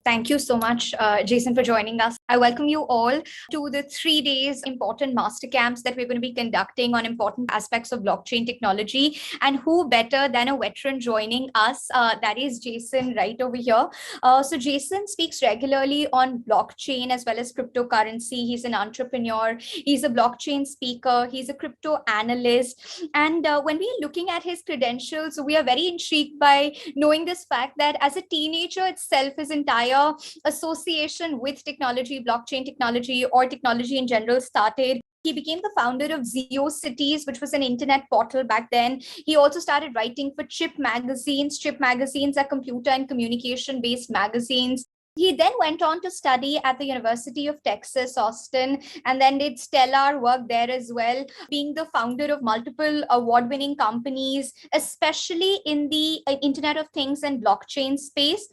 Thank you so much, Jason, for joining us. I welcome you all to the 3 days important MasterCamps that we're going to be conducting on important aspects of blockchain technology. And who better than a veteran joining us? That is Jason right over here. So Jason speaks regularly on blockchain as well as cryptocurrency. He's an entrepreneur. He's a blockchain speaker. He's a crypto analyst. And when we are looking at his credentials, we are very intrigued by knowing this fact that as a teenager itself, his entire association with technology, blockchain technology, or technology in general started. He became the founder of Cities, which was an internet portal back then. He also started writing for Chip magazines. Chip magazines are computer and communication based magazines. He then went on to study at the University of Texas, Austin, and then did stellar work there as well, being the founder of multiple award-winning companies, especially in the Internet of Things and blockchain space.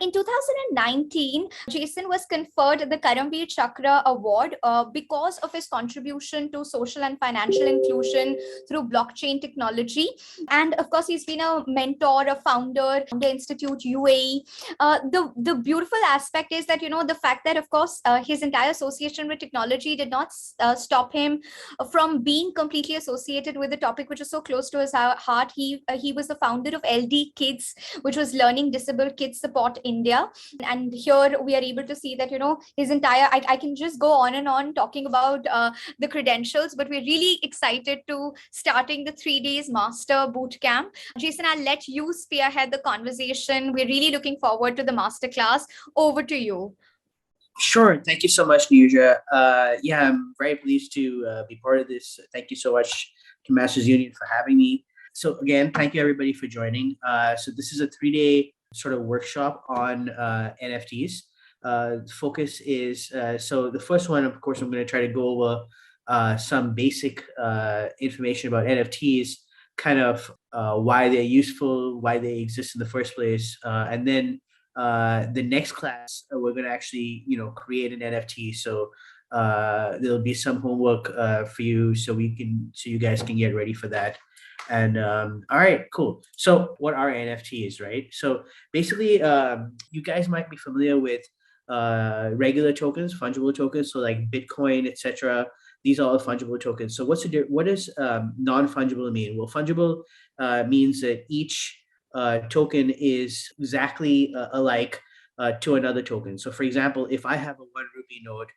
In 2019, Jason was conferred the Karamveer Chakra Award because of his contribution to social and financial inclusion through blockchain technology. And of course, he's been a mentor, a founder, the Institute UAE. The beautiful aspect is that, the fact that, of course, his entire association with technology did not stop him from being completely associated with the topic, which is so close to his heart. He was the founder of LD Kids, which was Learning Disabled Kids Support India. And here we are able to see that, his entire, I can just go on and on talking about the credentials, but we're really excited to starting the 3 days master bootcamp. Jason, I'll let you spearhead the conversation. We're really looking forward to the masterclass. Over to you. Sure. Thank you so much, Niyuja. I'm very pleased to be part of this. Thank you so much to Masters Union for having me. So again, thank you everybody for joining. So this is a 3-day sort of workshop on NFTs. Focus is, so the first one, of course, I'm going to try to go over some basic information about NFTs, kind of why they're useful, why they exist in the first place, and then the next class we're going to actually create an NFT. So there'll be some homework for you, so you guys can get ready for that. And all right, cool. So what are NFTs, right? So basically, you guys might be familiar with regular tokens, fungible tokens, so like Bitcoin, etc. These are all fungible tokens. So what does non-fungible mean? Well, fungible means that each token is exactly alike to another token. So for example, if I have a 1 rupee note,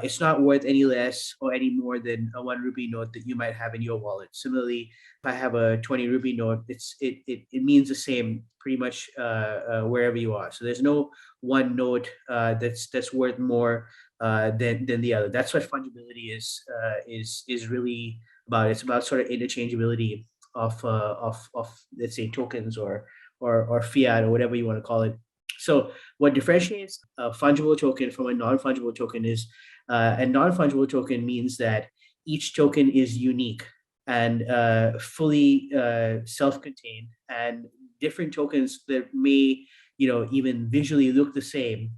it's not worth any less or any more than a 1 rupee note that you might have in your wallet. Similarly, if I have a 20 rupee note, it means the same pretty much wherever you are. So there's no one note that's worth more than the other. That's what fungibility is really about. It's about sort of interchangeability of let's say tokens or fiat or whatever you want to call it. So what differentiates a fungible token from a non-fungible token is a non-fungible token means that each token is unique and fully self-contained, and different tokens that may even visually look the same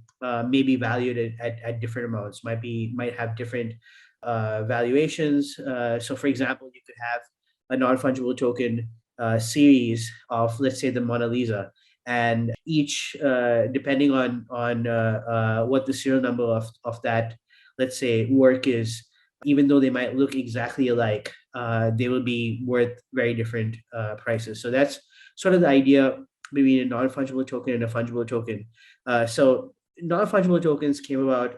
may be valued at different amounts, might have different valuations. So for example, you could have a non-fungible token series of, let's say, the Mona Lisa, and each depending on what the serial number of that, let's say, work is, even though they might look exactly alike, they will be worth very different prices. So that's sort of the idea between a non-fungible token and a fungible token. So non-fungible tokens came about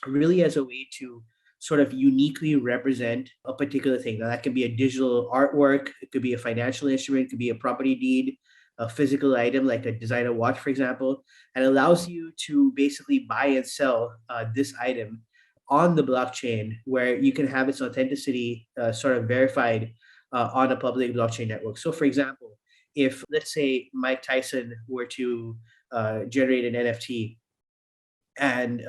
really as a way to sort of uniquely represent a particular thing. Now, that can be a digital artwork, it could be a financial instrument, it could be a property deed, a physical item like a designer watch, for example, and allows you to basically buy and sell this item on the blockchain, where you can have its authenticity sort of verified on a public blockchain network. So for example, if, let's say, Mike Tyson were to generate an NFT and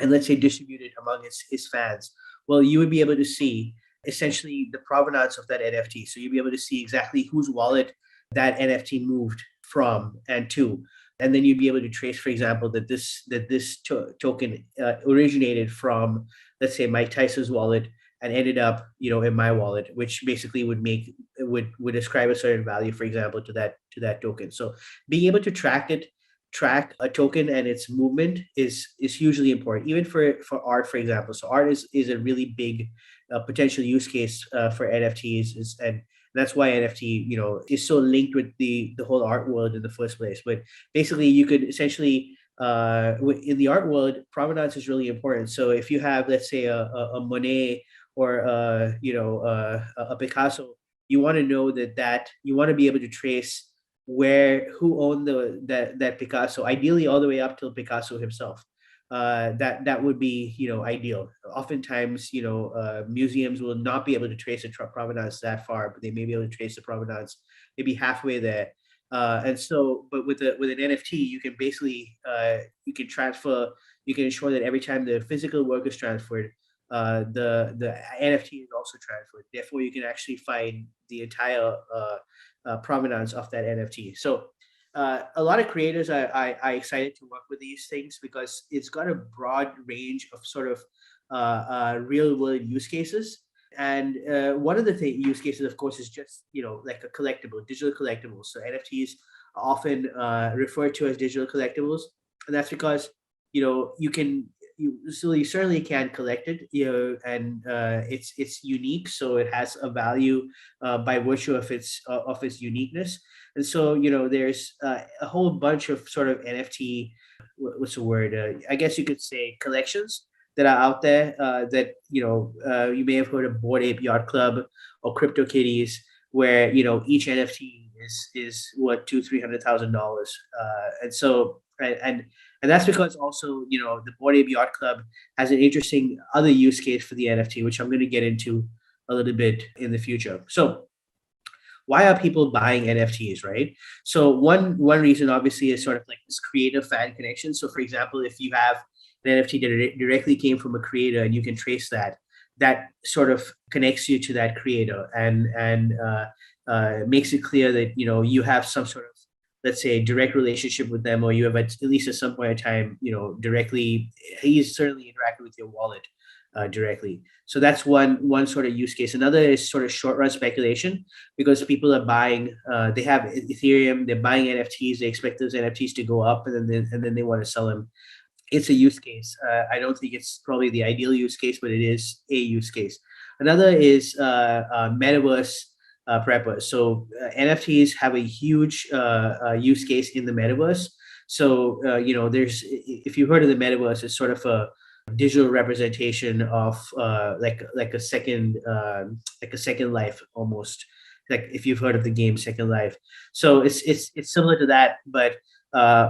let's say distribute it among his fans, well, you would be able to see essentially the provenance of that NFT. So you'd be able to see exactly whose wallet that NFT moved from and to. And then you'd be able to trace, for example, that this token originated from, let's say, Mike Tyson's wallet and ended up, in my wallet, which basically would ascribe a certain value, for example, to that token. So being able to track it track a token and its movement is hugely important, even for art, for example. So art is a really big potential use case for NFTs, and that's why NFT, is so linked with the whole art world in the first place. But basically, you could essentially in the art world, provenance is really important. So if you have, let's say, a Monet or a Picasso, you want to know that you want to be able to trace who owned that Picasso, ideally all the way up till Picasso himself. That would be ideal. Oftentimes, museums will not be able to trace the provenance that far, but they may be able to trace the provenance maybe halfway there. And so, but with an NFT, you can basically you can ensure that every time the physical work is transferred, the NFT is also transferred. Therefore, you can actually find the entire provenance of that NFT. So a lot of creators are excited to work with these things because it's got a broad range of sort of real world use cases. And one of the use cases, of course, is just like a collectible, digital collectibles. So NFTs are often referred to as digital collectibles, and that's because you certainly can collect it, and it's unique, so it has a value by virtue of its uniqueness. And so there's a whole bunch of sort of NFT, what's the word? I guess you could say collections that are out there that you may have heard of Bored Ape Yacht Club or CryptoKitties, where each NFT is what $200,000-300,000, and so and that's because also the Bored Ape Yacht Club has an interesting other use case for the NFT, which I'm going to get into a little bit in the future. So why are people buying NFTs, right? So one reason obviously is sort of like this creative fan connection. So for example, if you have an NFT that directly came from a creator and you can trace that sort of connects you to that creator and makes it clear that you have some sort of, let's say, direct relationship with them, or you have at least at some point in time directly, he's certainly interacted with your wallet directly. So that's one sort of use case. Another is sort of short run speculation, because people are buying, they have Ethereum, they're buying NFTs, they expect those NFTs to go up, and then they want to sell them. It's a use case. I don't think it's probably the ideal use case, but it is a use case. Another is metaverse preppers. So NFTs have a huge use case in the metaverse. So there's, if you heard of the metaverse, it's sort of a digital representation of like a second life almost. Like if you've heard of the game Second Life, so it's similar to that, but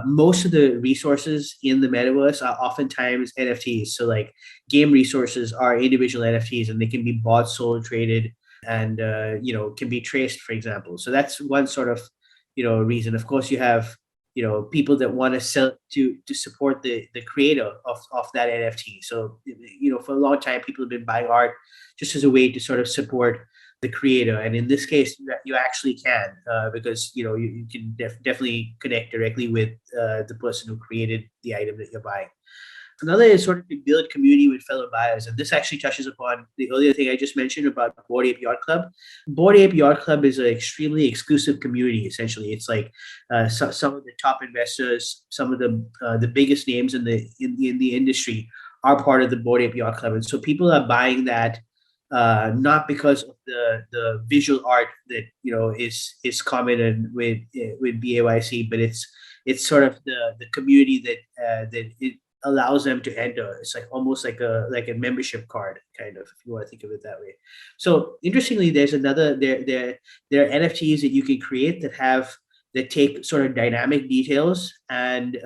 most of the resources in the metaverse are oftentimes NFTs. So like game resources are individual NFTs, and they can be bought, sold, traded, and can be traced, for example. So that's one sort of reason. Of course, you have people that want to sell to support the creator of that NFT. So for a long time, people have been buying art just as a way to sort of support the creator, and in this case you actually can, because you can definitely connect directly with the person who created the item that you're buying. Another is sort of to build community with fellow buyers, and this actually touches upon the earlier thing I just mentioned about Bored Ape Yacht Club. Bored Ape Yacht Club is an extremely exclusive community. Essentially, it's like some of the top investors, some of the biggest names in the industry are part of the Bored Ape Yacht Club, and so people are buying that not because of the visual art that is common with BAYC, but it's sort of the community that it allows them to enter. It's like almost like a membership card, kind of, if you want to think of it that way. So interestingly, there's another there are NFTs that you can create that take sort of dynamic details and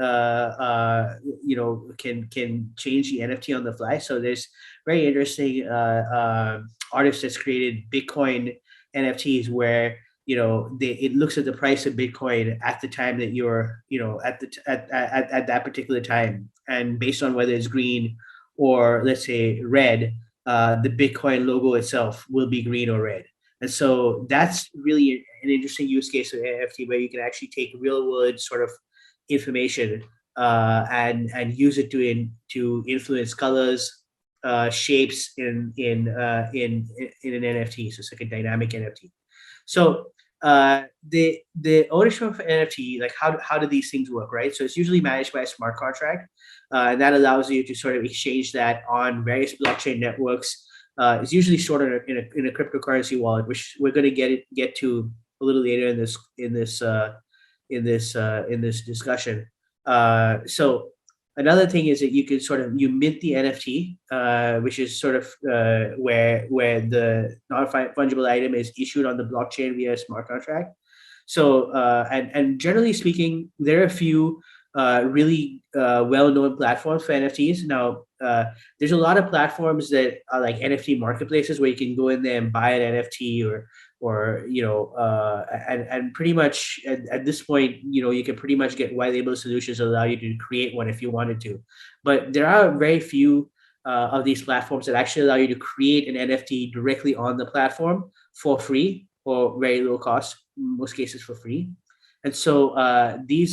can change the NFT on the fly. So there's very interesting artist that's created Bitcoin NFTs where it looks at the price of Bitcoin at the time that you're at that particular time, and based on whether it's green or, let's say, red, the Bitcoin logo itself will be green or red. And so that's really an interesting use case of NFT, where you can actually take real world sort of information and use it to influence colors, shapes in an NFT. So it's like a dynamic NFT. So the ownership of NFT, like how do these things work, right? So it's usually managed by a smart contract, and that allows you to sort of exchange that on various blockchain networks. It's usually stored in a cryptocurrency wallet, which we're going to get to a little later in this discussion. So another thing is that you mint the NFT, which is sort of where the non-fungible item is issued on the blockchain via a smart contract. So and generally speaking, there are a few really well-known platforms for NFTs. Now, there's a lot of platforms that are like NFT marketplaces where you can go in there and buy an NFT or and pretty much at this point, you can pretty much get white label solutions that allow you to create one if you wanted to. But there are very few of these platforms that actually allow you to create an NFT directly on the platform for free or very low cost, in most cases for free. And so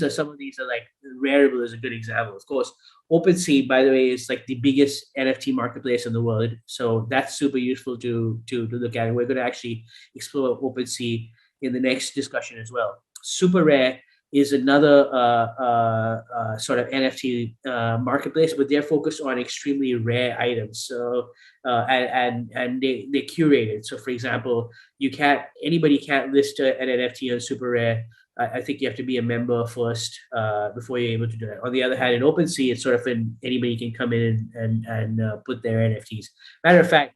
some of these are like Rarible is a good example. Of course, OpenSea, by the way, is like the biggest NFT marketplace in the world. So that's super useful to look at. And we're going to actually explore OpenSea in the next discussion as well. Super Rare is another sort of NFT marketplace, but they're focused on extremely rare items. So and they curate it. So for example, anybody can't list an NFT on Super Rare. I think you have to be a member first before you're able to do it. On the other hand, in OpenSea, it's sort of anybody can come in and put their NFTs. Matter of fact,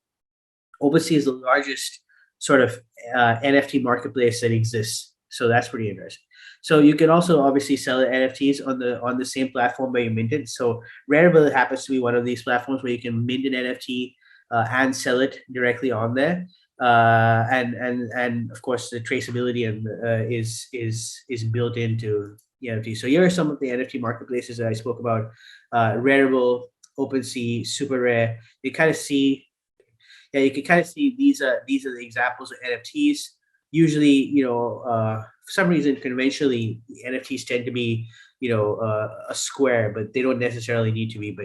OpenSea is the largest sort of NFT marketplace that exists. So that's pretty interesting. So you can also obviously sell NFTs on the same platform where you mint it. So Rarible happens to be one of these platforms where you can mint an NFT and sell it directly on there. And of course the traceability and is built into the NFT. So here are some of the NFT marketplaces that I spoke about: Rarible, OpenSea, Super Rare. You kind of see, yeah, you can kind of see these are the examples of NFTs. Usually, for some reason, conventionally, NFTs tend to be, a square, but they don't necessarily need to be.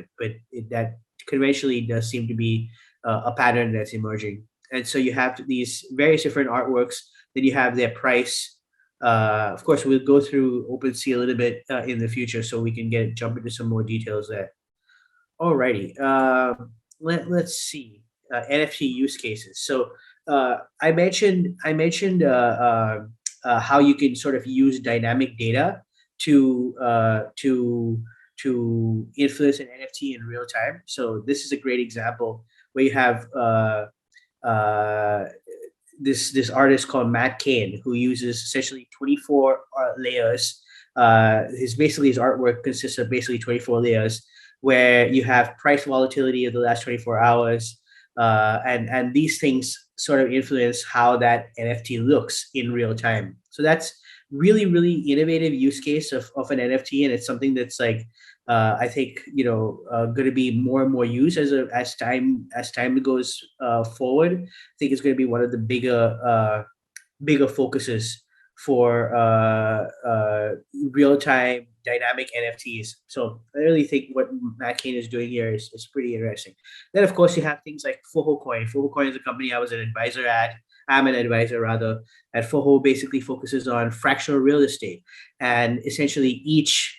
That conventionally does seem to be a pattern that's emerging. And so you have these various different artworks. Then you have their price. Of course, we'll go through OpenSea a little bit in the future, so we can jump into some more details there. Alrighty, let's see NFT use cases. So I mentioned how you can sort of use dynamic data to influence an NFT in real time. So this is a great example where you have this artist called Matt Kane, who uses essentially 24 layers. His artwork consists of basically 24 layers, where you have price volatility of the last 24 hours, and these things sort of influence how that NFT looks in real time. So that's really, really innovative use case of an NFT, and it's something that's like I think going to be more and more used as time goes forward. I think it's going to be one of the bigger focuses for real time dynamic NFTs. So I really think what Matt Kane is doing here is pretty interesting. Then of course you have things like Foho Coin. Foho Coin is a company I was an advisor at. I'm an advisor rather at Foho. Basically focuses on fractional real estate, and essentially each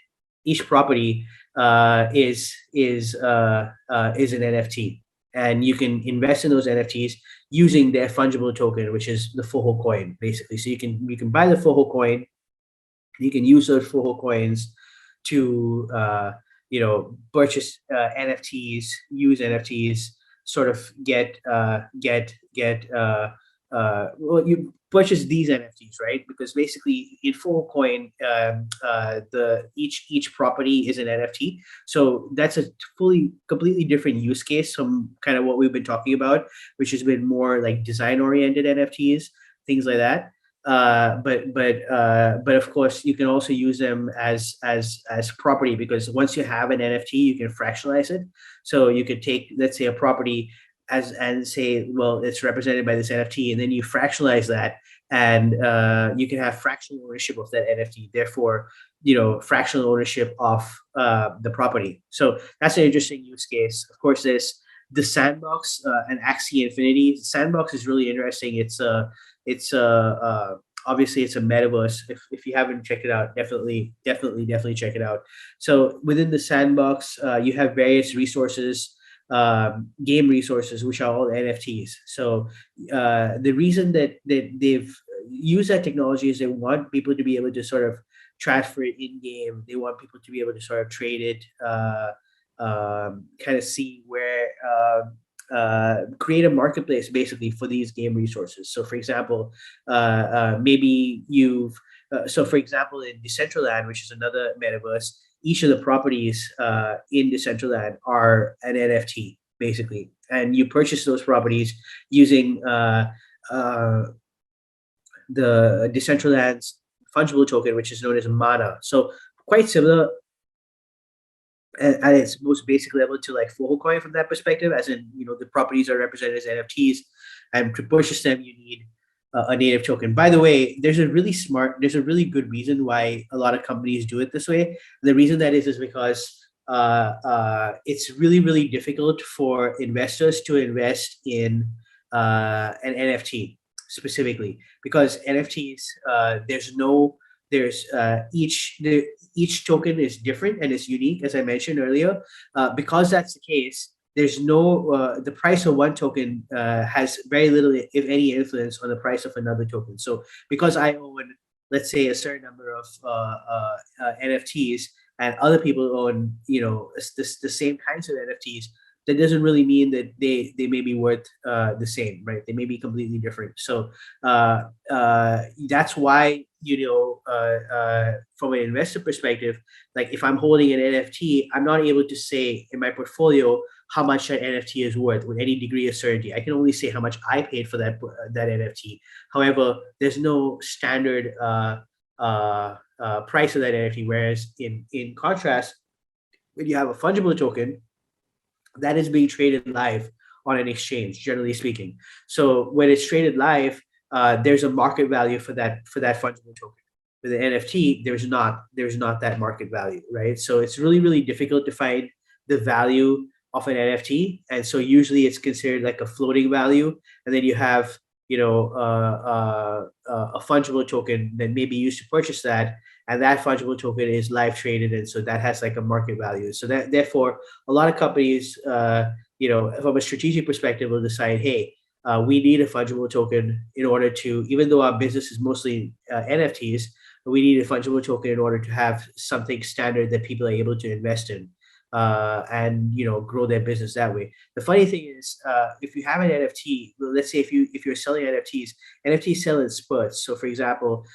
property is an NFT, and you can invest in those NFTs using their fungible token, which is the Foho coin, basically. So you can buy the Foho coin, you can use those Foho coins to purchase NFTs, use NFTs, sort of you purchase these NFTs, right? Because basically in Foho coin, each property is an NFT. So that's a completely different use case from kind of what we've been talking about, which has been more like design oriented NFTs, things like that. But of course you can also use them as property, because once you have an NFT, you can fractionalize it. So you could take, let's say, a property and say, well, it's represented by this NFT, and then you fractionalize that, and you can have fractional ownership of that NFT. Therefore, fractional ownership of the property. So that's an interesting use case. Of course, there's the Sandbox and Axie Infinity. Sandbox is really interesting. It's a Obviously, it's a metaverse. If you haven't checked it out, definitely check it out. So within the sandbox, you have various resources, game resources, which are all NFTs. So the reason that they've used that technology is they want people to be able to sort of transfer it in game. They want people to be able to sort of trade it, kind of see where. Create a marketplace basically for these game resources. So, for example, maybe so for example, in Decentraland, which is another metaverse, each of the properties in Decentraland are an NFT basically, and you purchase those properties using the Decentraland's fungible token, which is known as mana. So quite similar at its most basic level to like Coin from that perspective, as in, the properties are represented as NFTs, and to purchase them you need a native token. By the way, there's a really good reason why a lot of companies do it this way. The reason that is because it's really difficult for investors to invest in an NFT specifically, because NFTs, each token is different and is unique, as I mentioned earlier. Because that's the case, there's no the price of one token has very little, if any, influence on the price of another token. So because I own, let's say, a certain number of NFTs, and other people own, the same kinds of NFTs, that doesn't really mean that they may be worth the same, right? They may be completely different. So that's why, from an investor perspective, like if I'm holding an NFT, I'm not able to say in my portfolio how much that NFT is worth with any degree of certainty. I can only say how much I paid for that NFT. However, there's no standard price of that NFT. Whereas in contrast, when you have a fungible token, that is being traded live on an exchange, generally speaking. So when it's traded live, there's a market value for that fungible token. With the NFT, there's not that market value, right? So it's really difficult to find the value of an NFT, and so usually it's considered like a floating value, and then you have a fungible token that may be used to purchase that, and that fungible token is live traded, and so that has like a market value. So that therefore a lot of companies, from a strategic perspective, will decide, hey, we need a fungible token in order to, even though our business is mostly NFTs, we need a fungible token in order to have something standard that people are able to invest in, and grow their business that way. The funny thing is, if you have an NFT, let's say if you're selling NFTs sell in spurts. So for example,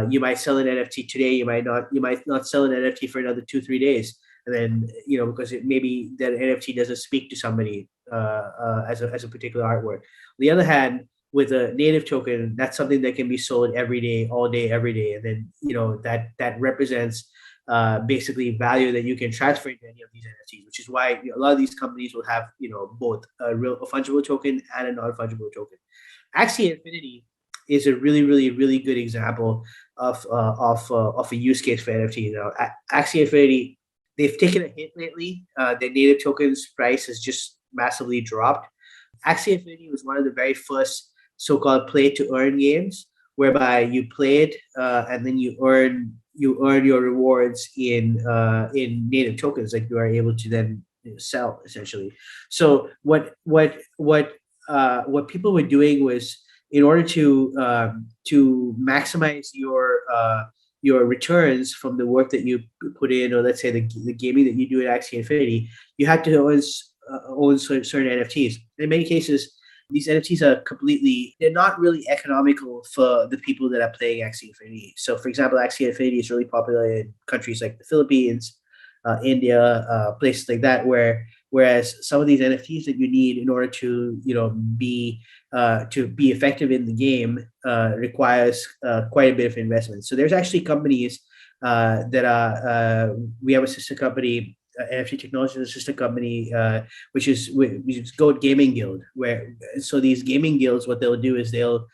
you might sell an NFT today, you might not sell an NFT for another 2-3 days, and then because it maybe that NFT doesn't speak to somebody as a particular artwork. On the other hand, with a native token, that's something that can be sold every day, all day, every day, and then that represents basically value that you can transfer into any of these NFTs, which is why a lot of these companies will have both a fungible token and a non-fungible token. Axie Infinity is a really good example of a use case for NFT. Axie Infinity, they've taken a hit lately. Their native tokens price has just massively dropped. Axie Infinity was one of the very first so-called play-to-earn games, whereby you play it and then you earn your rewards in native tokens that you are able to then sell, essentially. So what people were doing was, in order to maximize your returns from the work that you put in, or let's say the gaming that you do at Axie Infinity, you had to own certain NFTs. In many cases, these NFTs they're not really economical for the people that are playing Axie Infinity. So for example, Axie Infinity is really popular in countries like the Philippines, India, places like that, whereas some of these NFTs that you need in order to be effective in the game requires quite a bit of investment. So there's actually companies that are we have a sister company, NFT Technology is a sister company, which is Goat Gaming Guild. So these gaming guilds, what they'll do is they'll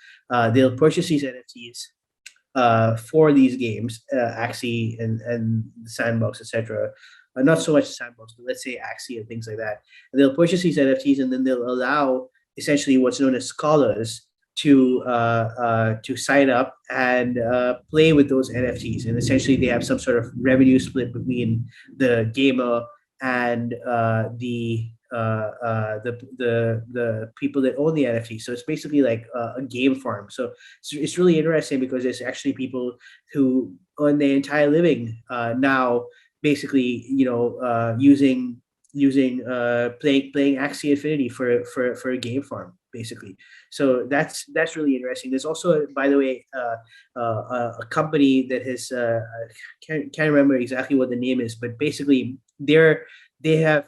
purchase these NFTs for these games, Axie and the Sandbox, etc. Not so much the Sandbox, but let's say Axie and things like that. And they'll purchase these NFTs, and then they'll allow essentially what's known as scholars to sign up and play with those NFTs. And essentially, they have some sort of revenue split between the gamer and the people that own the NFT. So it's basically like a game farm. So it's really interesting because there's actually people who earn their entire living now, basically, playing Axie Infinity for a game farm, basically. So that's really interesting. There's also, by the way, a company that has can't remember exactly what the name is, but basically they have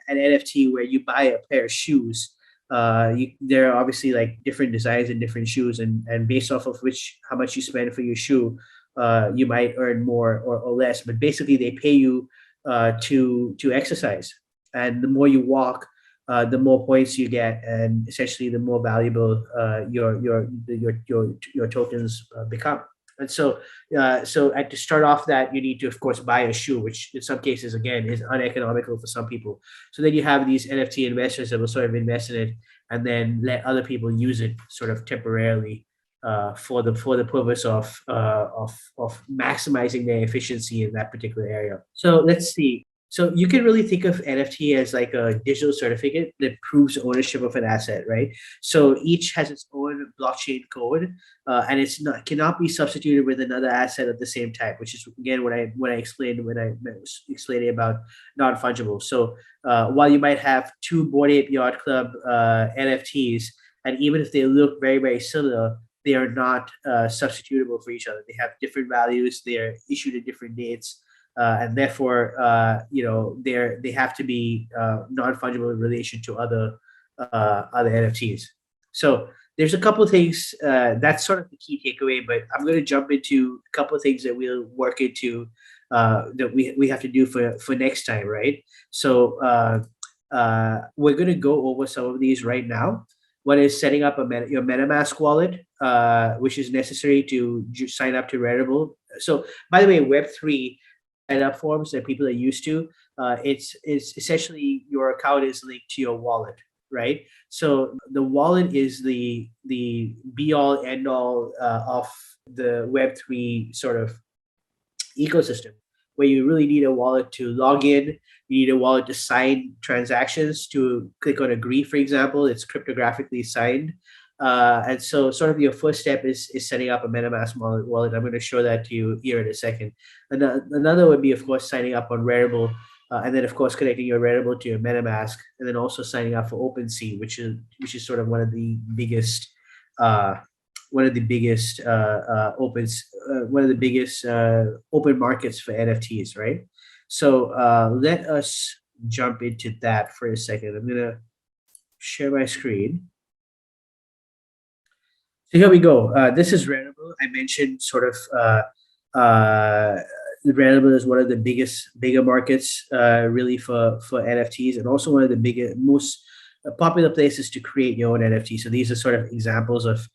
an NFT where you buy a pair of shoes. There are obviously like different designs and different shoes, and based off of how much you spend for your shoe, you might earn more or less. But basically, they pay you to exercise, and the more you walk, the more points you get, and essentially the more valuable your tokens become. And so to start off that, you need to, of course, buy a shoe, which in some cases, again, is uneconomical for some people. So then you have these NFT investors that will sort of invest in it and then let other people use it sort of temporarily for the purpose of maximizing their efficiency in that particular area. So let's see. So you can really think of NFT as like a digital certificate that proves ownership of an asset, right? So each has its own blockchain code, and it's not cannot be substituted with another asset of the same type, which is again what I explained when I was explaining about non fungible. So while you might have two Bored Ape Yacht Club NFTs, and even if they look very very similar, they are not substitutable for each other. They have different values. They are issued at different dates, and therefore, they have to be non-fungible in relation to other NFTs. So there's a couple of things that's sort of the key takeaway. But I'm going to jump into a couple of things that we'll work into that we have to do for next time, right? So we're going to go over some of these right now. One is setting up your MetaMask wallet, which is necessary to sign up to Rarible. So, by the way, Web3 sign up forms that people are used to, it's essentially your account is linked to your wallet, right? So the wallet is the be all end all of the Web3 sort of ecosystem, where you really need a wallet to log in. You need a wallet to sign transactions, to click on agree, for example. It's cryptographically signed. And so sort of your first step is setting up a MetaMask wallet. I'm going to show that to you here in a second. And another would be, of course, signing up on Rarible, and then, of course, connecting your Rarible to your MetaMask, and then also signing up for OpenSea, which is sort of one of the biggest open markets for NFTs, right? So let us jump into that for a second. I'm gonna share my screen. So here we go. This is Rarible. I mentioned sort of Rarible is one of the bigger markets really for NFTs, and also one of the most popular places to create your own NFT. So these are sort of examples of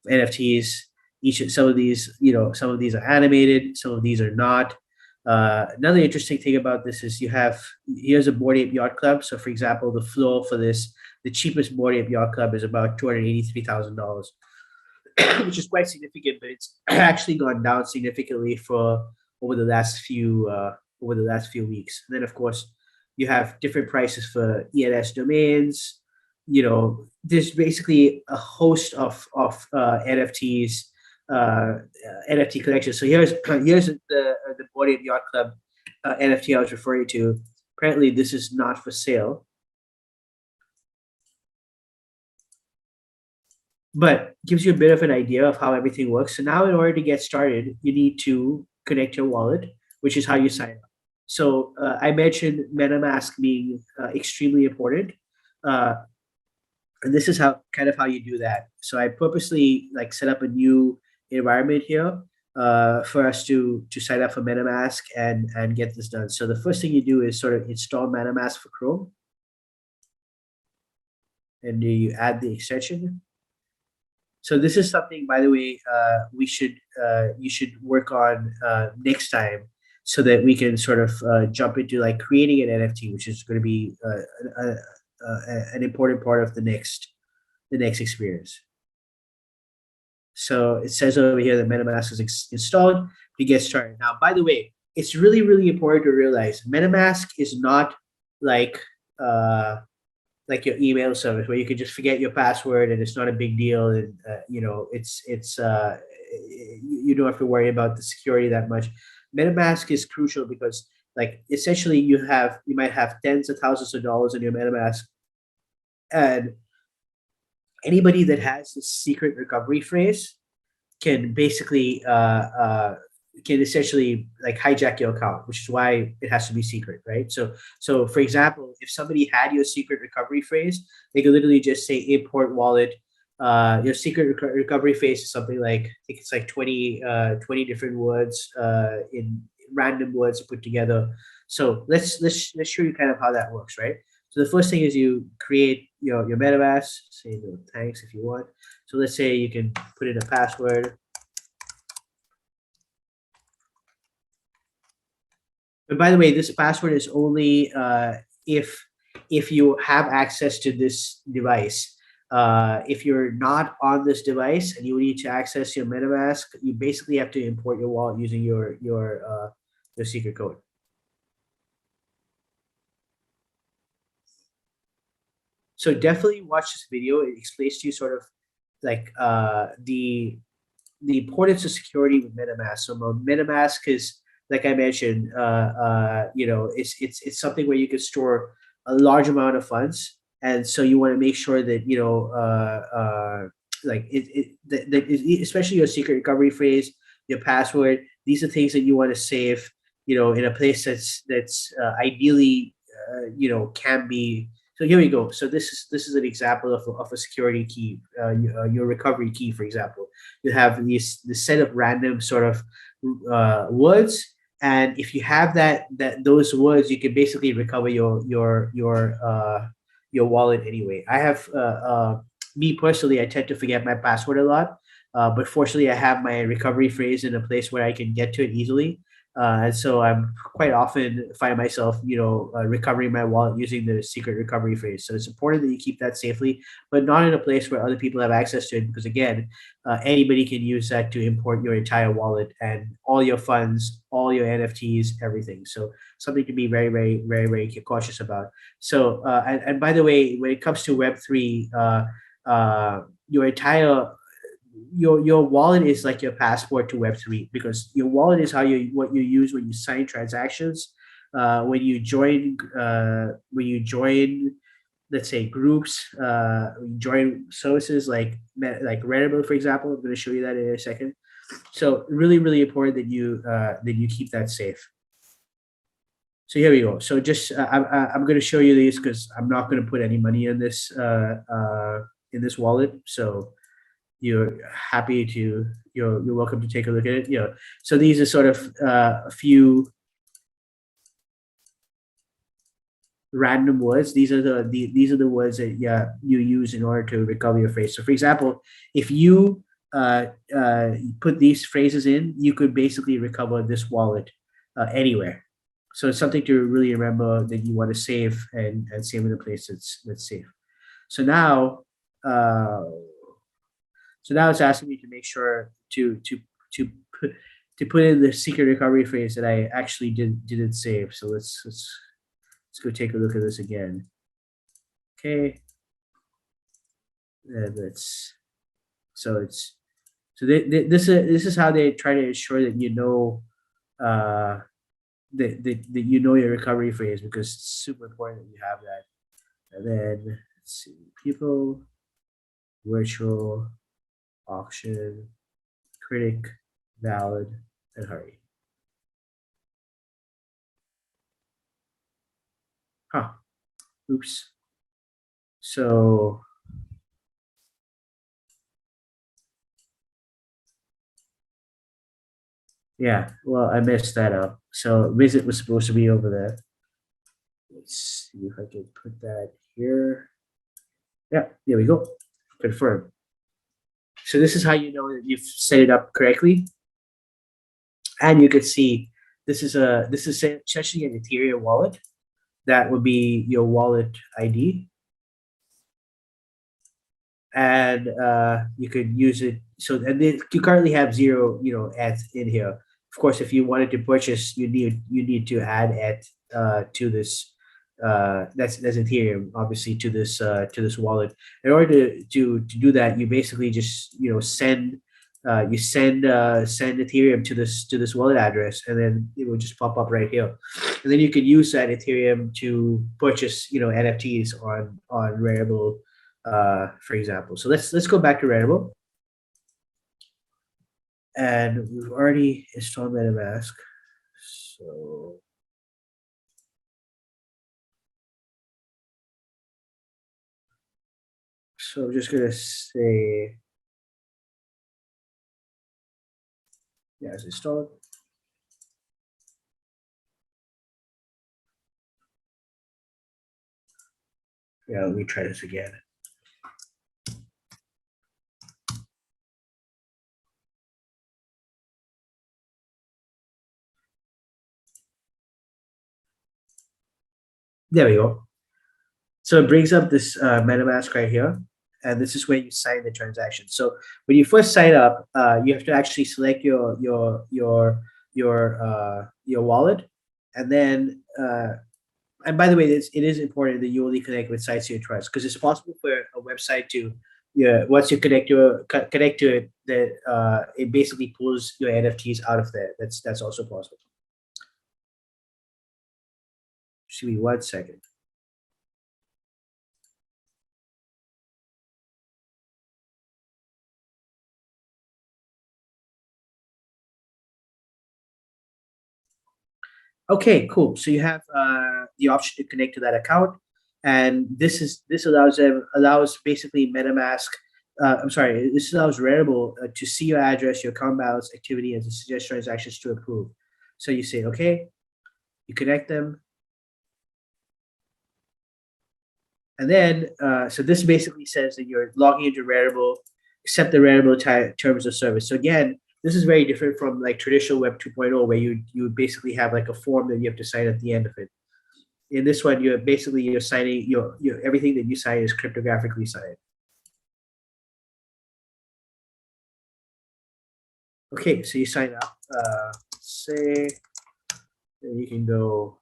NFTs. Some of these are animated, some of these are not. Another interesting thing about this is here's a Bored Ape Yacht Club. So for example, the floor for this, the cheapest Bored Ape Yacht Club is about $283,000, which is quite significant, but it's actually gone down significantly over the last few weeks. And then, of course, you have different prices for ENS domains. There's basically a host of NFTs, NFT collections. So here's the Bored Ape Yacht Club NFT I was referring to. Apparently, this is not for sale, but gives you a bit of an idea of how everything works. So now, in order to get started, you need to connect your wallet, which is how you sign up. So I mentioned MetaMask being extremely important. And this is how you do that. So I purposely set up a new environment here for us to sign up for MetaMask and get this done. So the first thing you do is sort of install MetaMask for Chrome, and you add the extension. So this is something, by the way, you should work on next time, so that we can sort of jump into creating an NFT, which is going to be an important part of the next experience. So it says over here that MetaMask is installed to get started. Now, by the way, it's really, really important to realize MetaMask is not like your email service where you can just forget your password and it's not a big deal, and you don't have to worry about the security that much. MetaMask is crucial because like essentially you might have tens of thousands of dollars in your MetaMask, and anybody that has the secret recovery phrase can basically can essentially like hijack your account, which is why it has to be secret, right? So for example, if somebody had your secret recovery phrase, they could literally just say import wallet. Your secret recovery phrase is something like I think it's like 20 different words in random words put together. So let's show you kind of how that works, right? So the first thing is you create your MetaMask. Say no thanks if you want. So let's say you can put in a password. But by the way, this password is only if you have access to this device. If you're not on this device and you need to access your MetaMask, you basically have to import your wallet using your secret code. So definitely watch this video. It explains to you sort of like the importance of security with MetaMask. So MetaMask is, like I mentioned, it's something where you can store a large amount of funds, and so you want to make sure that especially your secret recovery phrase, your password. These are things that you want to save, in a place that's ideally, can be. So here we go. So this is an example of a security key, your recovery key, for example. You have this set of random sort of words, and if you have those words, you can basically recover your wallet anyway. I have me personally, I tend to forget my password a lot, but fortunately, I have my recovery phrase in a place where I can get to it easily. And so I'm quite often find myself, recovering my wallet using the secret recovery phrase. So it's important that you keep that safely, but not in a place where other people have access to it, because again, anybody can use that to import your entire wallet and all your funds, all your NFTs, everything. So something to be very, very, very, very cautious about. So, and by the way, when it comes to Web3, your entire your wallet is like your passport to Web3, because your wallet is what you use when you sign transactions, when you join, let's say, groups, join services like Reddit, for example. I'm going to show you that in a second. So really, really important that you keep that safe. So here we go. So just I'm going to show you these because I'm not going to put any money in this wallet. So you're welcome to take a look at it. So these are sort of a few random words. These are the words that you use in order to recover your phrase. So for example, if you put these phrases in, you could basically recover this wallet anywhere. So it's something to really remember, that you want to save and save in a place that's safe. So now it's asking me to make sure to put in the secret recovery phrase that I actually didn't save. So let's go take a look at this again. Okay, and this is how they try to ensure that that you know your recovery phrase, because it's super important that you have that. And then let's see, people, virtual, auction, critic, valid, and hurry. Oops. So yeah, well, I messed that up. So visit was supposed to be over there. Let's see if I can put that here. Yeah, there we go. Confirm. So this is how you know that you've set it up correctly. And you can see this is essentially an Ethereum wallet. That would be your wallet ID. And you could use it you currently have zero, ETH in here. Of course, if you wanted to purchase, you need to add ETH to this. That's Ethereum, obviously, to this wallet. In order to do that, you basically just send Ethereum to this wallet address, and then it will just pop up right here, and then you can use that Ethereum to purchase NFTs on Rarible, for example. So let's go back to Rarible, and we've already installed MetaMask, so I'm just gonna say, yeah, it's installed. Yeah, let me try this again. There we go. So it brings up this MetaMask right here, and this is where you sign the transaction. So when you first sign up, you have to actually select your wallet, and then and by the way, it is important that you only connect with sites you trust, because it's possible for a website to, once you connect to it, that it basically pulls your NFTs out of there. That's also possible. Just give me 1 second. Okay, cool. So you have the option to connect to that account, and this allows basically MetaMask. I'm sorry, this allows Rarible to see your address, your account balance, activity, and to suggest transactions to approve. So you say okay, you connect them, and then so this basically says that you're logging into Rarible, accept the Rarible terms of service. So again, this is very different from like traditional Web 2.0, where you basically have like a form that you have to sign at the end of it. In this one, you're signing your everything that you sign is cryptographically signed. Okay, so you sign up. Say you can go.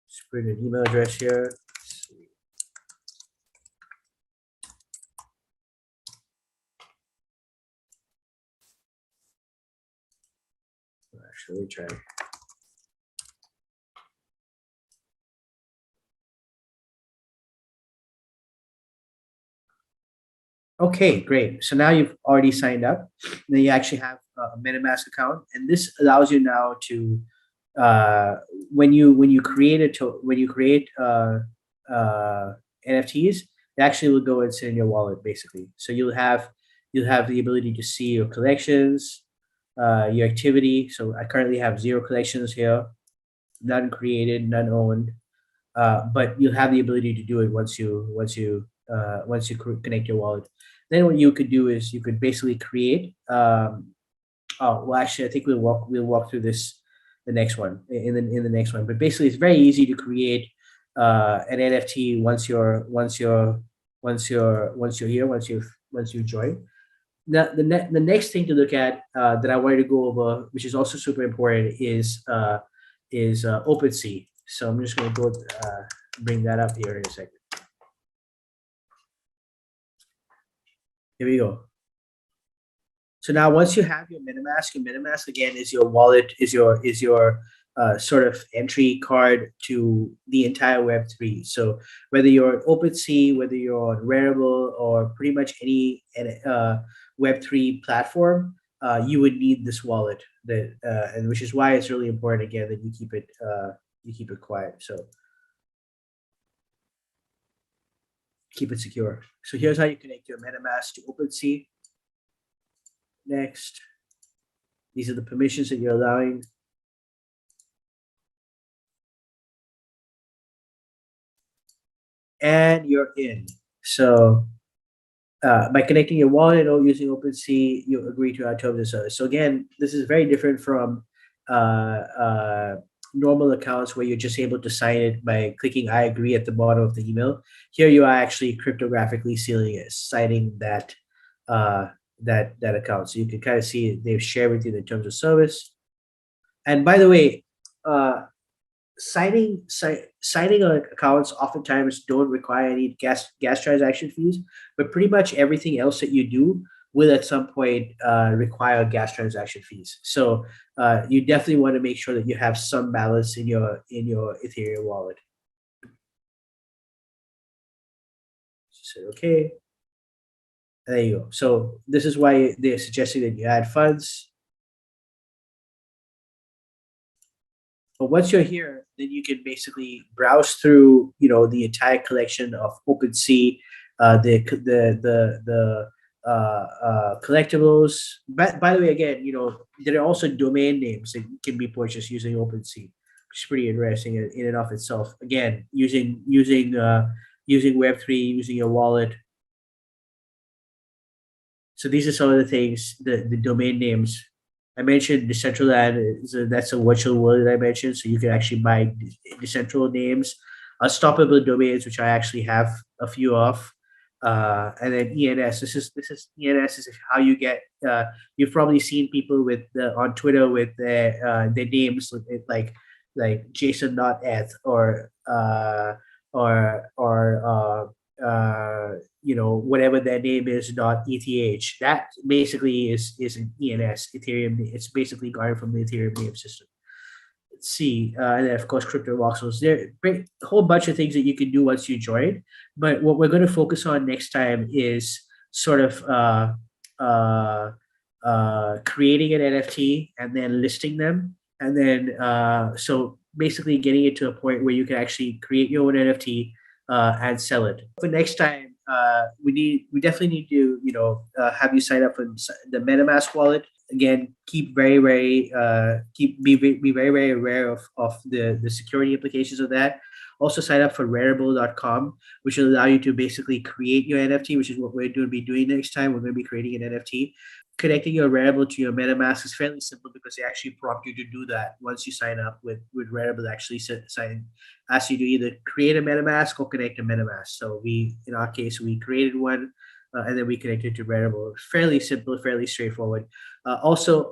Just put an email address here. Actually, try. Okay, great. So now you've already signed up. Then you actually have a MetaMask account, and this allows you now to, when you create NFTs, it actually will go and sit in your wallet basically. So you'll have the ability to see your collections, your activity. So I currently have 0 collections here, none created, none owned. But you'll have the ability to do it once you connect your wallet. Then what you could do is you could basically create. Oh well, actually, I think we'll walk through this the next one in the next one. But basically, it's very easy to create an NFT once you're here, once you join. Now, the next thing to look at that I wanted to go over, which is also super important, is OpenSea. So I'm just going to go bring that up here in a second. Here we go. So now once you have your MetaMask again is your wallet, is your sort of entry card to the entire Web3. So whether you're on OpenSea, whether you're on Rarible, or pretty much any Web3 platform, you would need this wallet. And which is why it's really important again that you keep it quiet. So keep it secure. So here's how you connect your MetaMask to OpenSea. Next, these are the permissions that you're allowing. And you're in. So by connecting your wallet or using OpenSea, you agree to our terms of service. So again, this is very different from normal accounts where you're just able to sign it by clicking I agree at the bottom of the email. Here you are actually cryptographically sealing it, signing uh, that account. So you can kind of see they've shared with you the terms of service. And by the way, uh, signing accounts oftentimes don't require any gas transaction fees, but pretty much everything else that you do will at some point require gas transaction fees. So you definitely want to make sure that you have some balance in your Ethereum wallet. So okay, there you go. So this is why they're suggesting that you add funds. But once you're here, then you can basically browse through, the entire collection of OpenSea, the collectibles. By the way, again, there are also domain names that can be purchased using OpenSea, which is pretty interesting in and of itself. Again, using Web3, using your wallet. So these are some of the things, the domain names. I mentioned Decentraland, that's a virtual world that I mentioned. So you can actually buy decentral names, unstoppable domains, which I actually have a few of. And then ENS. This is ENS is how you get. You've probably seen people with on Twitter with their names like Jason.eth or whatever their name is .eth. That basically is an ENS Ethereum. It's basically garnered from the Ethereum name system. Let's see, and then of course crypto voxels. There a whole bunch of things that you can do once you join. But what we're going to focus on next time is sort of creating an NFT and then listing them, and then so basically getting it to a point where you can actually create your own NFT and sell it. For next time, we definitely need to have you sign up for the MetaMask wallet. Again, keep be very very aware of the security implications of that. Also sign up for Rarible.com, which will allow you to basically create your NFT, which is what we're going to be doing next time. We're going to be creating an NFT. Connecting your Rarible to your MetaMask is fairly simple because they actually prompt you to do that once you sign up with Rarible. Actually, ask you to either create a MetaMask or connect a MetaMask. So in our case, we created one. And then we connected to Rarible. Fairly simple, fairly straightforward. Also,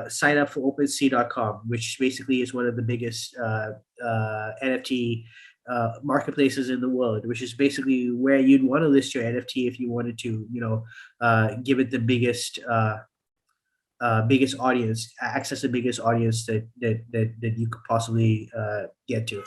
sign up for OpenSea.com, which basically is one of the biggest NFT marketplaces in the world, which is basically where you'd want to list your NFT if you wanted to, give it the biggest audience, access the biggest audience that you could possibly get to.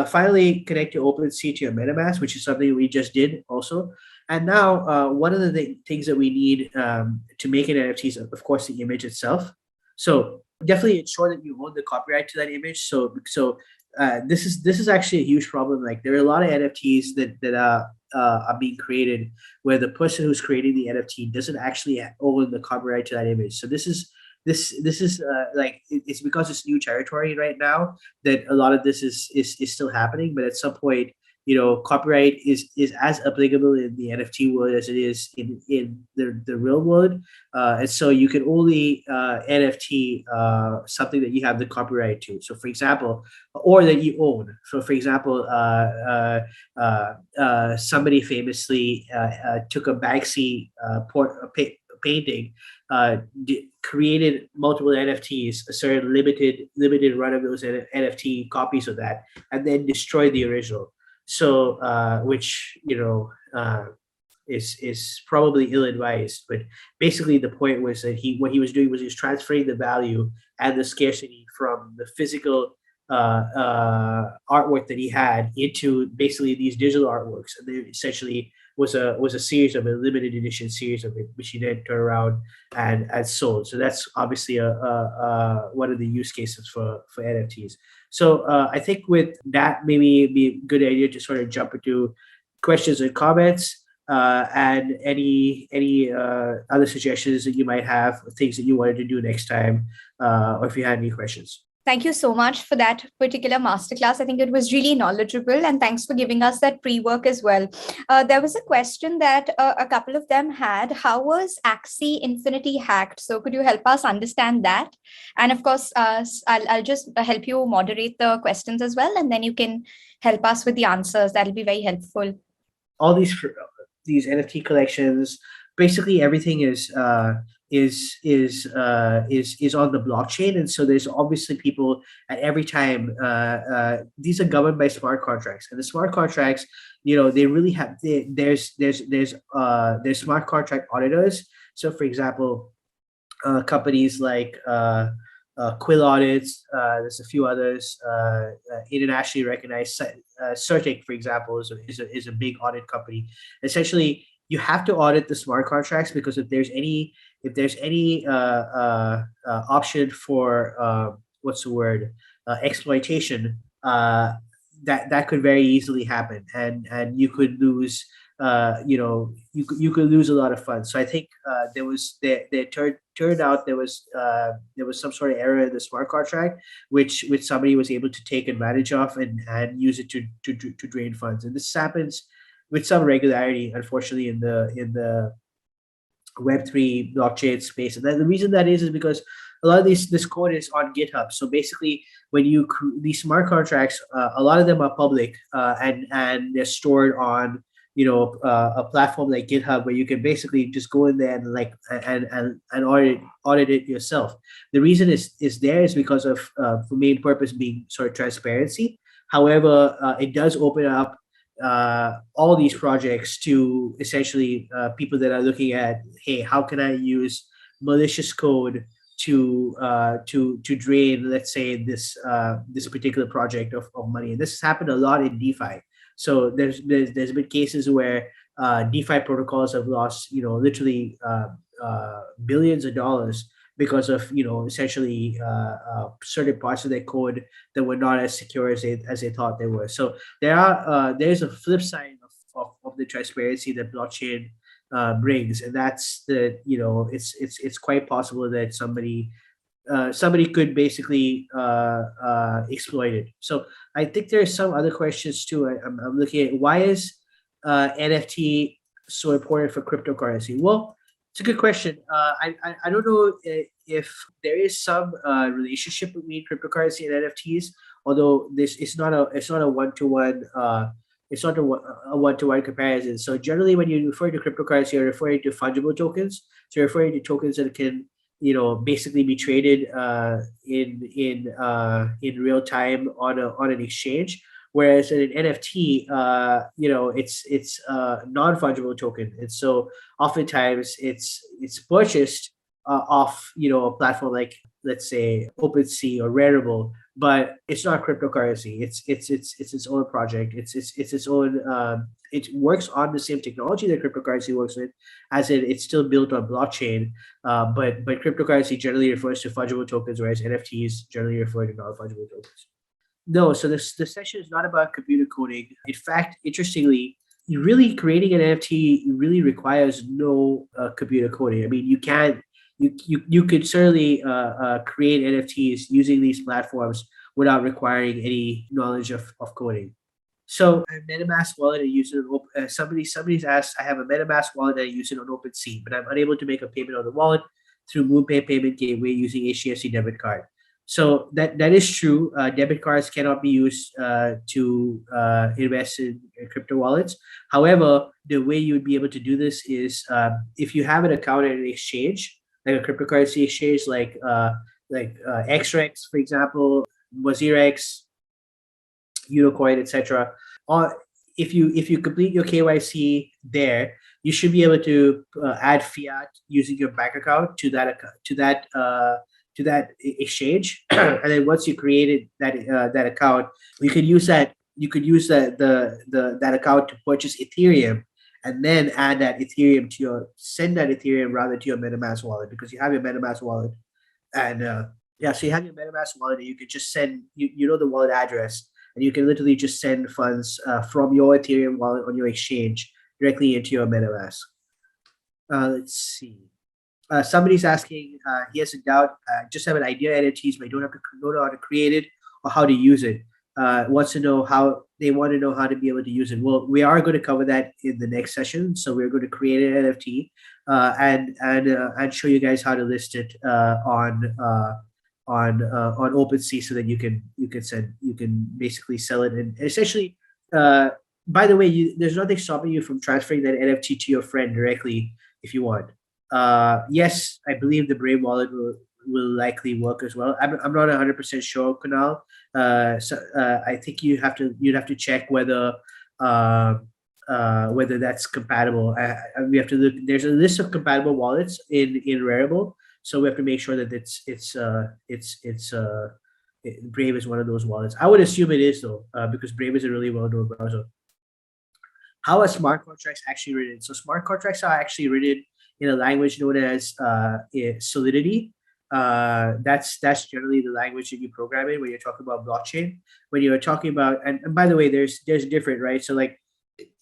Finally, connect your OpenSea to your MetaMask, which is something we just did also. And now, one of the things that we need to make an NFT is, of course, the image itself. So definitely ensure that you own the copyright to that image. So this is actually a huge problem. Like there are a lot of NFTs that are being created where the person who's creating the NFT doesn't actually own the copyright to that image. So this is it's because it's new territory right now that a lot of this is still happening. But at some point, copyright is as applicable in the NFT world as it is in the real world. And so you can only NFT something that you have the copyright to. So for example, or that you own. So for example, somebody famously took a Banksy painting, created multiple NFTs, a certain limited run of those NFT copies of that, and then destroyed the original. So, which is probably ill-advised, but basically the point was that what he was doing was he was transferring the value and the scarcity from the physical artwork that he had into basically these digital artworks, and they essentially was a series of a limited edition series of it, which he then turned around and sold. So that's obviously one of the use cases for NFTs. So I think with that, maybe it'd be a good idea to sort of jump into questions and comments, and any other suggestions that you might have, things that you wanted to do next time, or if you had any questions. Thank you so much for that particular masterclass. I think it was really knowledgeable, and thanks for giving us that pre-work as well. There was a question that a couple of them had. How was Axie Infinity hacked? So could you help us understand that? And of course, I'll just help you moderate the questions as well, and then you can help us with the answers. That'll be very helpful. All these NFT collections, basically everything is on the blockchain, and so there's obviously people at every time. These are governed by smart contracts, and the smart contracts, they really have there's smart contract auditors. So, for example, companies like Quill Audits. There's a few others internationally recognized. Certic, for example, is a big audit company. Essentially, you have to audit the smart contracts, because if there's any option for what's the word, exploitation, that could very easily happen, and you could lose. You could lose a lot of funds. So I think turned out there was some sort of error in the smart contract, which somebody was able to take advantage of and use it to drain funds. And this happens with some regularity, unfortunately, in the Web3 blockchain space. And then the reason that is because a lot of this code is on GitHub. So basically, when these smart contracts, a lot of them are public, and they're stored on a platform like GitHub, where you can basically just go in there and audit it yourself. The reason is because of the main purpose being sort of transparency. However, it does open up all these projects to essentially people that are looking at, hey, how can I use malicious code to drain, let's say, this particular project of money. And this has happened a lot in DeFi. So there's been cases where DeFi protocols have lost, literally billions of dollars because of, essentially certain parts of their code that were not as secure as they thought they were. So there's a flip side of the transparency that blockchain brings, and that's it's quite possible that somebody could basically exploit it. So I think there's some other questions too. I'm looking at, why is NFT so important for cryptocurrency? Well, it's a good question. I don't know if there is some relationship between cryptocurrency and NFTs, although this it's not a one-to-one. It's not a one-to-one comparison. So generally, when you refer to cryptocurrency, you're referring to fungible tokens. So you're referring to tokens that can basically be traded in real time on an exchange. Whereas in an NFT, it's a non-fungible token, and so oftentimes it's purchased off a platform like, let's say, OpenSea or Rarible, but it's not cryptocurrency. It's its own project. It's its own. It works on the same technology that cryptocurrency works with, as in it's still built on blockchain. But cryptocurrency generally refers to fungible tokens, whereas NFTs generally refer to non-fungible tokens. No, so this session is not about computer coding. In fact, interestingly, really creating an NFT really requires no computer coding. I mean, you could certainly create NFTs using these platforms without requiring any knowledge of coding. So I have MetaMask wallet, I use it on somebody's asked, I have a MetaMask wallet that I use it on OpenSea, but I'm unable to make a payment on the wallet through MoonPay payment gateway using HDFC debit card. So that is true. Debit cards cannot be used to invest in crypto wallets. However, the way you would be able to do this is if you have an account at an exchange, like a cryptocurrency exchange, like XREX, for example, WazirX, Unocoin, etc. Or if you complete your KYC there, you should be able to add fiat using your bank account to that exchange. And then once you created that account, you could use that that account to purchase Ethereum, and then add that Ethereum send that Ethereum rather to your MetaMask wallet, because you have your MetaMask wallet. And so you have your MetaMask wallet, and you can just send the wallet address, and you can literally just send funds from your Ethereum wallet on your exchange directly into your MetaMask. Let's see. Somebody's asking, he has a doubt, just have an idea NFTs, but don't know how to create it or how to use it. Wants to know how they want to know how to be able to use it. Well, we are going to cover that in the next session. So we're going to create an NFT and show you guys how to list it on OpenSea, so that you can basically sell it, and essentially. By the way, there's nothing stopping you from transferring that NFT to your friend directly if you want. Yes, I believe the Brave wallet will likely work as well. I'm not 100% sure, Kunal. I think you'd have to check whether that's compatible. We have to look. There's a list of compatible wallets in Rarible, so we have to make sure that Brave is one of those wallets. I would assume it is though, because Brave is a really well-known browser. How are smart contracts actually written? So smart contracts are actually written in a language known as Solidity. That's generally the language that you program in when you're talking about blockchain. When you're talking about, and by the way, there's different, right? So like,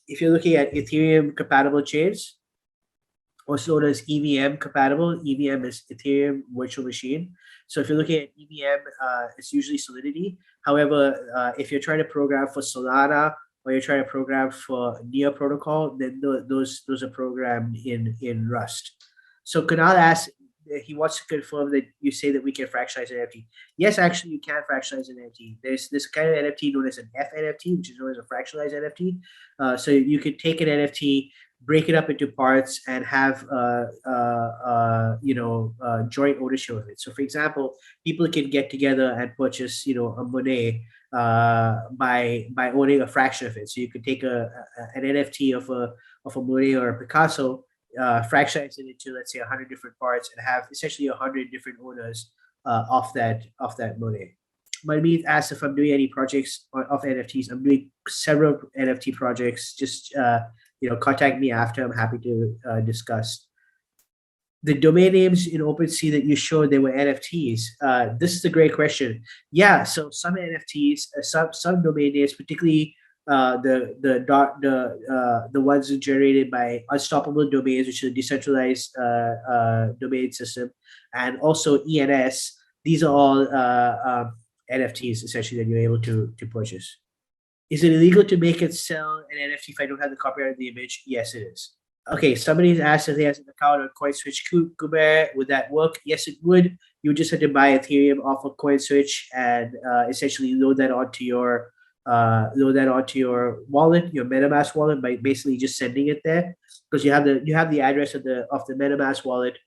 if you're looking at Ethereum compatible chains, also known as EVM compatible, EVM is Ethereum virtual machine. So if you're looking at EVM, it's usually Solidity. However, if you're trying to program for Solana, or you're trying to program for Neo protocol, then those are programmed in Rust. So Kunal asks, he wants to confirm that you say that we can fractionalize an NFT. Yes, actually, you can fractionalize an NFT. There's this kind of NFT known as an FNFT, which is known as a fractionalized NFT. So you could take an NFT, break it up into parts, and have joint ownership of it. So, for example, people can get together and purchase a Monet by owning a fraction of it. So you could take an NFT of a Monet or a Picasso, fractionize it into, let's say, 100 different parts, and have essentially 100 different owners of that Monet. Manmeet asks if I'm doing any projects of NFTs. I'm doing several NFT projects. Just contact me after. I'm happy to discuss. The domain names in OpenSea that you showed, they were NFTs. This is a great question. Yeah, so some NFTs, some domain names, particularly the ones generated by Unstoppable Domains, which is a decentralized domain system, and also ENS. These are all NFTs essentially that you're able to purchase. Is it illegal to make and sell an NFT if I don't have the copyright of the image? Yes, it is. Okay, somebody's asked if he has an account on CoinSwitch Kuber. Would that work? Yes, it would. You just have to buy Ethereum off of CoinSwitch and essentially load that onto your wallet, your MetaMask wallet, by basically just sending it there, because you have the address of the MetaMask wallet,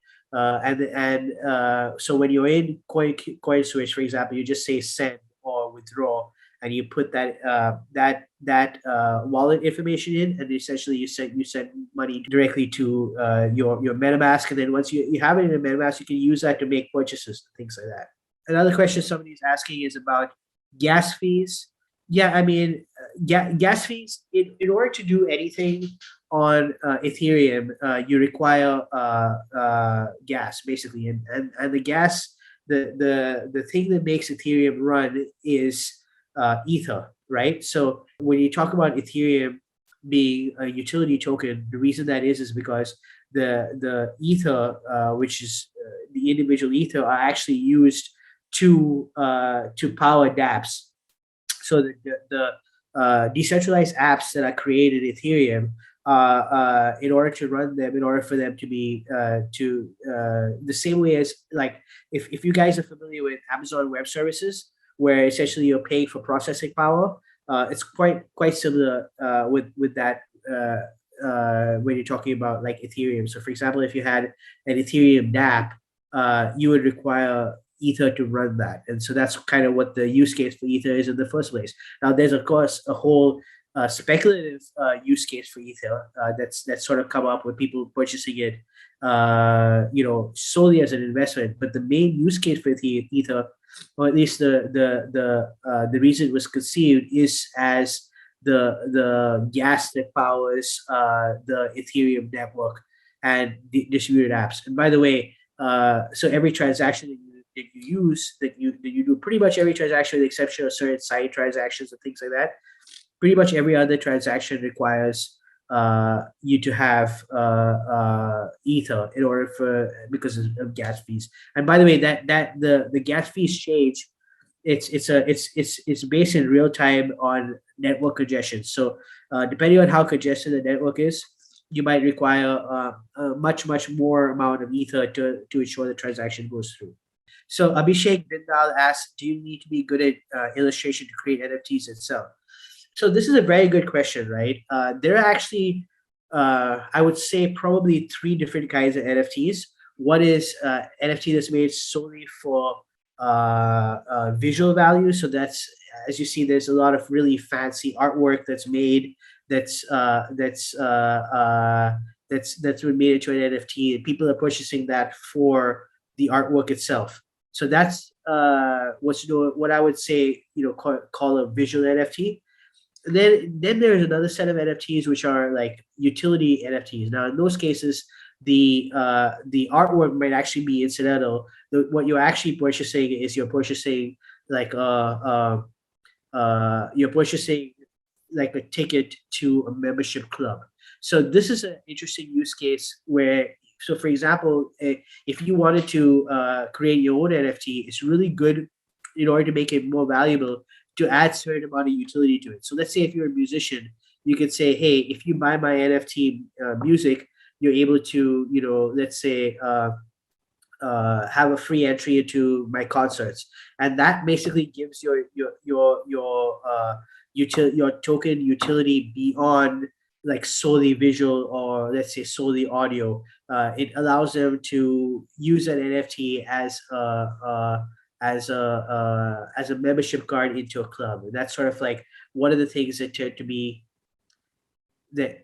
so when you're in CoinSwitch, for example, you just say send or withdraw, and you put that wallet information in, and essentially you send money directly to your MetaMask, and then once you have it in a MetaMask, you can use that to make purchases, things like that. Another question somebody's asking is about gas fees. Yeah, I mean, gas fees. In order to do anything on Ethereum, you require gas basically, and the gas, the thing that makes Ethereum run is Ether, right? So when you talk about Ethereum being a utility token, the reason that is because the Ether, which is the individual Ether, are actually used to power dApps. So the decentralized apps that are created in Ethereum, in order to run them, in order for them to be the same way as, like, if you guys are familiar with Amazon Web Services, where essentially you're paying for processing power, it's quite similar with that when you're talking about like Ethereum. So, for example, if you had an Ethereum dApp, you would require Ether to run that, and so that's kind of what the use case for Ether is in the first place. Now, there's of course a whole speculative use case for Ether that's sort of come up with people purchasing it, solely as an investment. But the main use case for Ether, or at least the reason it was conceived, is as the gas that powers the Ethereum network and distributed apps. And by the way, so every transaction that you do, pretty much every transaction, with the exception of certain side transactions and things like that, pretty much every other transaction requires you to have ether in order for because of gas fees. And by the way, that the gas fees change. It's based in real time on network congestion. So depending on how congested the network is, you might require a much more amount of ether to ensure the transaction goes through. So Abhishek Bindal asks, do you need to be good at illustration to create NFTs itself? So this is a very good question, right? There are actually, I would say, probably three different kinds of NFTs. One is NFT that's made solely for visual value. So that's, as you see, there's a lot of really fancy artwork that's made that's that's been made into an NFT, and people are purchasing that for the artwork itself. So that's what I would say, call a visual NFT. Then there's another set of NFTs which are like utility NFTs. Now in those cases, the artwork might actually be incidental. What you're actually purchasing is you're purchasing like you're purchasing like a ticket to a membership club. So this is an interesting use case where, so for example, if you wanted to create your own NFT, it's really good in order to make it more valuable to add certain amount of utility to it. So let's say if you're a musician, you could say, hey, if you buy my NFT music, you're able to, let's say, have a free entry into my concerts, and that basically gives your token utility beyond like solely visual or let's say solely audio. It allows them to use an NFT as a membership card into a club. And that's sort of like one of the things that tend to be the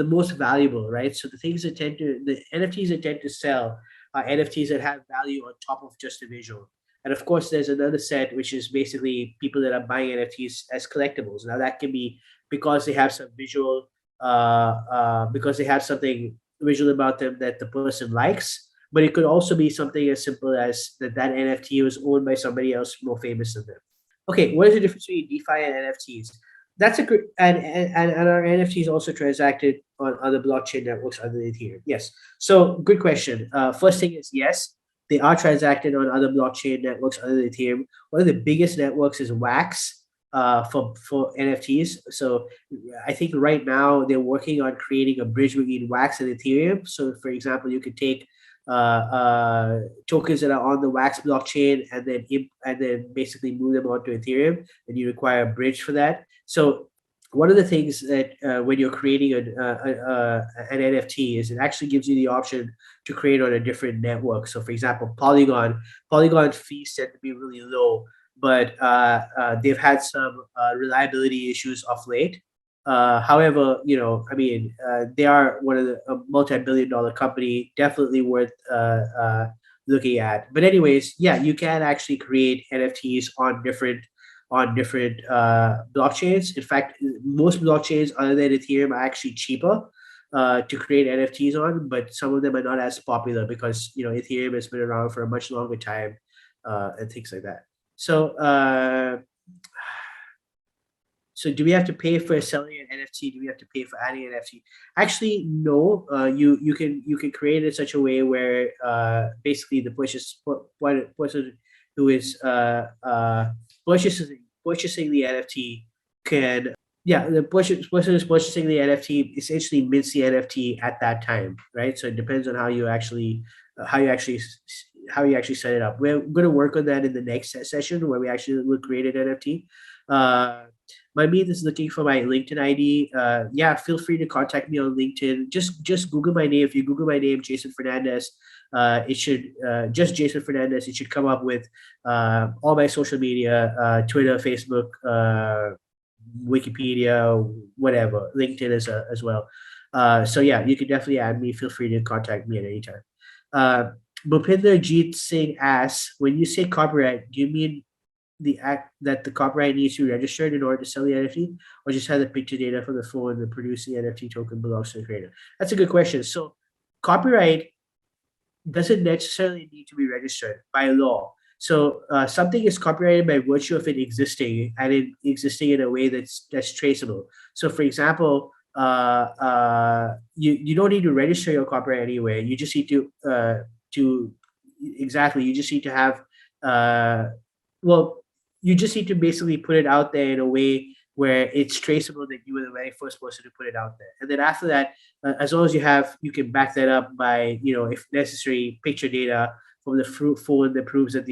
most valuable, right? So the NFTs that tend to sell are NFTs that have value on top of just a visual. And of course, there's another set which is basically people that are buying NFTs as collectibles. Now that can be because they have some visual, because they have something visual about them that the person likes. But it could also be something as simple as that NFT was owned by somebody else more famous than them. Okay, what is the difference between DeFi and NFTs? That's a good and our NFTs also transacted on other blockchain networks other than Ethereum. Yes. So good question. First thing is yes, they are transacted on other blockchain networks other than Ethereum. One of the biggest networks is Wax for NFTs. So I think right now they're working on creating a bridge between Wax and Ethereum. So for example, you could take tokens that are on the Wax blockchain and then basically move them onto Ethereum, and you require a bridge for that. So one of the things that when you're creating an NFT is it actually gives you the option to create on a different network. So for example, Polygon fees tend to be really low, but they've had some reliability issues of late. However, they are one of a multi-billion-dollar company, definitely worth looking at. But anyways, yeah, you can actually create NFTs on different blockchains. In fact, most blockchains other than Ethereum are actually cheaper to create NFTs on, but some of them are not as popular because Ethereum has been around for a much longer time and things like that. So do we have to pay for selling an NFT? Do we have to pay for adding an NFT? Actually, no. You can create it in such a way where basically the person who is purchasing the NFT can the person who's purchasing the NFT essentially mints the NFT at that time, right? So it depends on how you actually set it up. We're going to work on that in the next session where we actually will create an NFT. Manmeet is looking for my LinkedIn ID. Feel free to contact me on LinkedIn. Just Google my name. If you Google my name, Jason Fernandes, it should just Jason Fernandes. It should come up with all my social media, Twitter, Facebook, Wikipedia, whatever. LinkedIn as well. You can definitely add me. Feel free to contact me at any time. Bhupinder Jeet Singh asks, when you say copyright, do you mean the act that the copyright needs to be registered in order to sell the NFT, or just have the picture data from the phone and produce the NFT token belongs to the creator? That's a good question. So copyright doesn't necessarily need to be registered by law. So something is copyrighted by virtue of it existing, and it existing in a way that's traceable. So for example, you don't need to register your copyright anywhere. You just need to exactly, you just need to have uh, well, you just need to basically put it out there in a way where it's traceable that you were the very first person to put it out there. And then after that, as long as you can back that up by, if necessary, picture data from the phone that proves that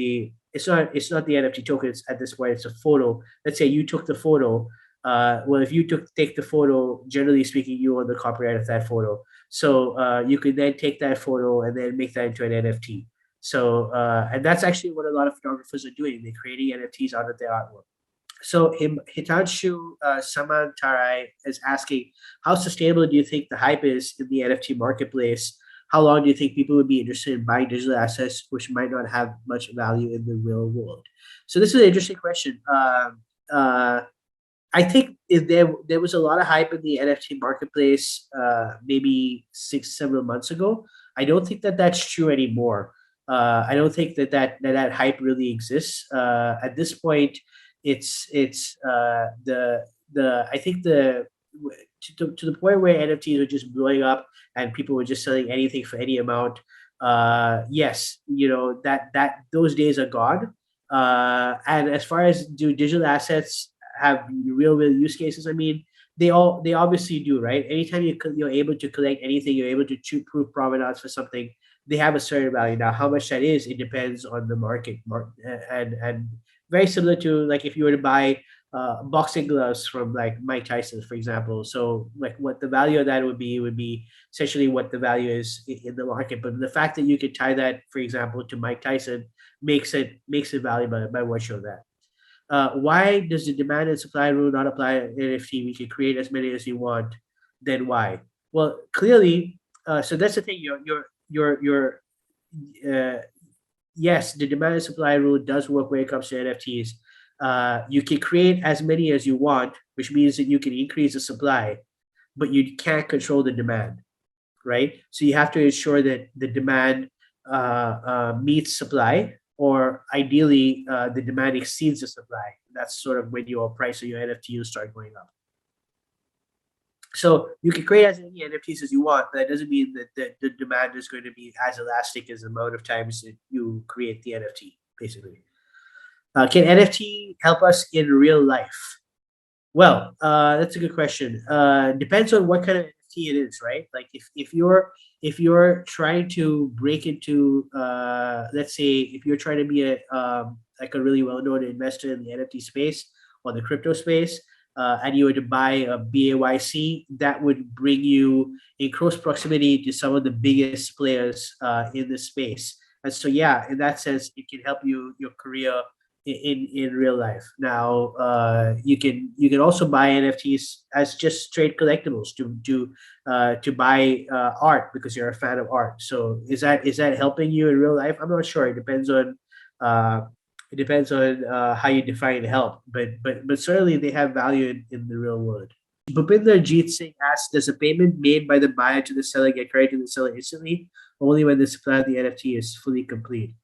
it's not the NFT tokens at this point, it's a photo. Let's say you took the photo. Well, if you take the photo, generally speaking, you own the copyright of that photo. So you could then take that photo and then make that into an NFT. So, and that's actually what a lot of photographers are doing. They're creating NFTs out of their artwork. So Hitanshu Samantarai is asking, how sustainable do you think the hype is in the NFT marketplace? How long do you think people would be interested in buying digital assets which might not have much value in the real world? So this is an interesting question. I think if there was a lot of hype in the NFT marketplace, maybe several months ago. I don't think that that's true anymore. I don't think that hype really exists at this point. It's I think to the point where NFTs are just blowing up and people were just selling anything for any amount. Yes, that those days are gone. And as far as do digital assets have real use cases, I mean, they obviously do, right? Anytime you're able to collect anything, you're able to prove provenance for something, they have a certain value. Now, how much that is, it depends on the market, and very similar to like if you were to buy boxing gloves from like Mike Tyson, for example. So like what the value of that would be essentially what the value is in the market. But the fact that you could tie that, for example, to Mike Tyson makes it valuable by virtue of that. Why does the demand and supply rule not apply to NFT? We can create as many as you want. Then why? Well, clearly, so that's the thing. You're yes, the demand and supply rule does work when it comes to NFTs. You can create as many as you want, which means that you can increase the supply, but you can't control the demand, right? So you have to ensure that the demand meets supply, or ideally, the demand exceeds the supply. That's sort of when your price of your NFT will start going up. So you can create as many NFTs as you want, but that doesn't mean that the demand is going to be as elastic as the amount of times that you create the NFT, basically. Can NFT help us in real life? Well, that's a good question. Depends on what kind of NFT it is, right? Like if you're trying to break into, let's say, if you're trying to be like a really well-known investor in the NFT space or the crypto space, and you were to buy a BAYC, that would bring you in close proximity to some of the biggest players in the space. And so, yeah, in that sense, it can help your career in real life. Now, you can also buy NFTs as just straight collectibles to buy art because you're a fan of art. So is that helping you in real life? I'm not sure. It depends on how you define help, but certainly they have value in the real world. Bhupinder Jeet Singh asks, does a payment made by the buyer to the seller get credited to the seller instantly, only when the supply of the NFT is fully complete?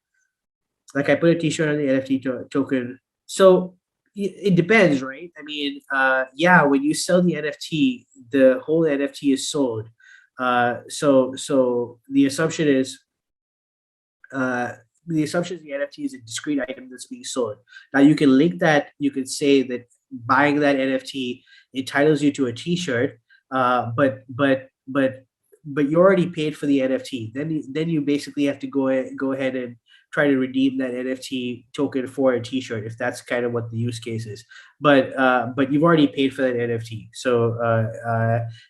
Like I put a T-shirt on the NFT token. So it depends, right? I mean, yeah, when you sell the NFT, the whole NFT is sold. So the assumption is the NFT is a discrete item that's being sold. Now you can link that. You could say that buying that NFT entitles you to a T-shirt, but you already paid for the NFT. Then you basically have to go ahead and try to redeem that NFT token for a T-shirt if that's kind of what the use case is. But you've already paid for that NFT, so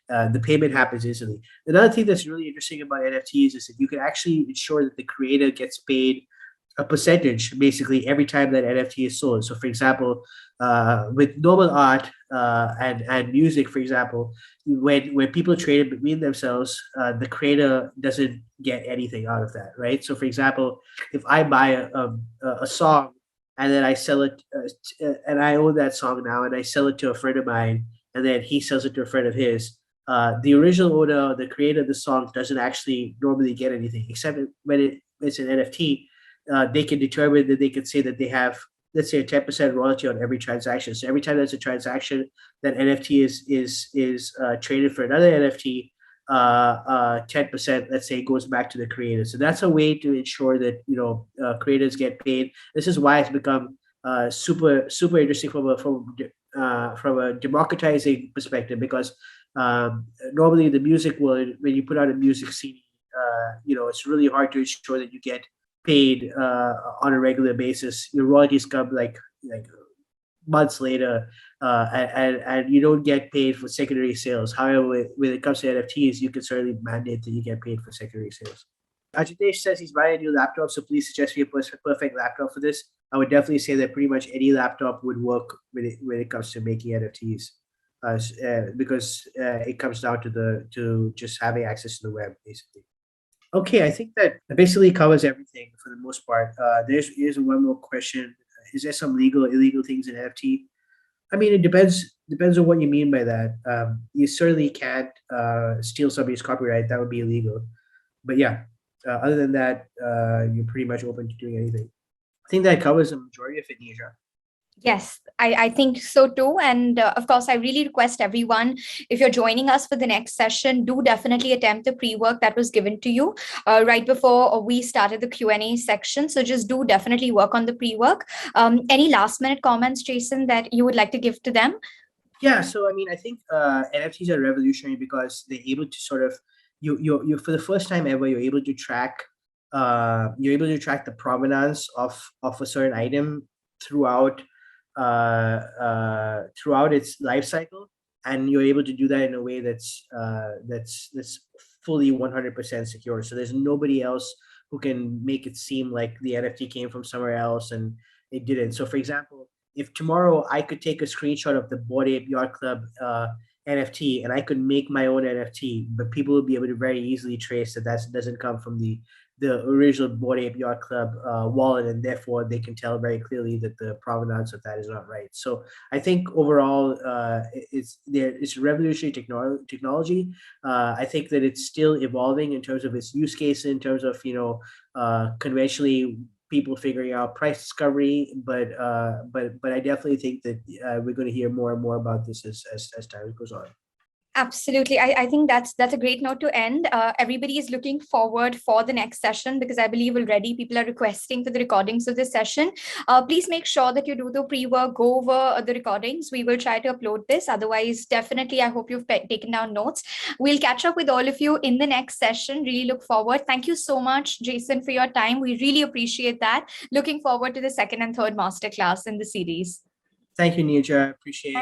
the payment happens instantly. Another thing that's really interesting about NFTs is that you can actually ensure that the creator gets paid a percentage basically every time that NFT is sold. So, for example, with normal art and music, for example, when people trade it between themselves, the creator doesn't get anything out of that, right? So, for example, if I buy a song and then I sell it, and I own that song now, and I sell it to a friend of mine, and then he sells it to a friend of his. The original owner, the creator of the song, doesn't actually normally get anything, except when it's an NFT. they can determine that they can say that they have, let's say, a 10% royalty on every transaction. So every time there's a transaction that NFT is traded for another NFT, 10%, let's say, goes back to the creator. So that's a way to ensure that creators get paid. This is why it's become super interesting from a democratizing perspective, because normally in the music world, when you put out a music CD, it's really hard to ensure that you get paid on a regular basis. Your royalties come like months later, and you don't get paid for secondary sales. However, when it comes to NFTs, you can certainly mandate that you get paid for secondary sales. Ajitesh says he's buying a new laptop, so please suggest me a perfect laptop for this. I would definitely say that pretty much any laptop would work when it comes to making NFTs, because it comes down to just having access to the web, basically. Okay, I think that basically covers everything for the most part. Here's one more question. Is there some legal, illegal things in NFT? I mean, it depends on what you mean by that. You certainly can't steal somebody's copyright. That would be illegal. But yeah, other than that, you're pretty much open to doing anything. I think that covers the majority of it, Nisha. Yes, I think so too. And of course, I really request everyone, if you're joining us for the next session, do definitely attempt the pre-work that was given to you right before we started the Q&A section. So just do definitely work on the pre-work. Any last minute comments, Jason, that you would like to give to them? Yeah, so I mean, I think NFTs are revolutionary because they're able to sort of, you for the first time ever, you're able to track the provenance of a certain item throughout its life cycle, and you're able to do that in a way that's fully 100% secure. So there's nobody else who can make it seem like the NFT came from somewhere else and it didn't. So for example, if tomorrow I could take a screenshot of the Bored Ape Yacht Club NFT and I could make my own NFT, but people will be able to very easily trace that doesn't come from the original Bored Ape Yacht Club wallet, and therefore they can tell very clearly that the provenance of that is not right. So I think overall, it's revolutionary technology. I think that it's still evolving in terms of its use case, in terms of conventionally people figuring out price discovery, but I definitely think that we're going to hear more and more about this as time goes on. Absolutely. I think that's a great note to end. Everybody is looking forward for the next session, because I believe already people are requesting for the recordings of this session. Please make sure that you do the pre-work, go over the recordings. We will try to upload this. Otherwise, definitely, I hope you've taken down notes. We'll catch up with all of you in the next session. Really look forward. Thank you so much, Jason, for your time. We really appreciate that. Looking forward to the second and third masterclass in the series. Thank you, Nija. I appreciate it.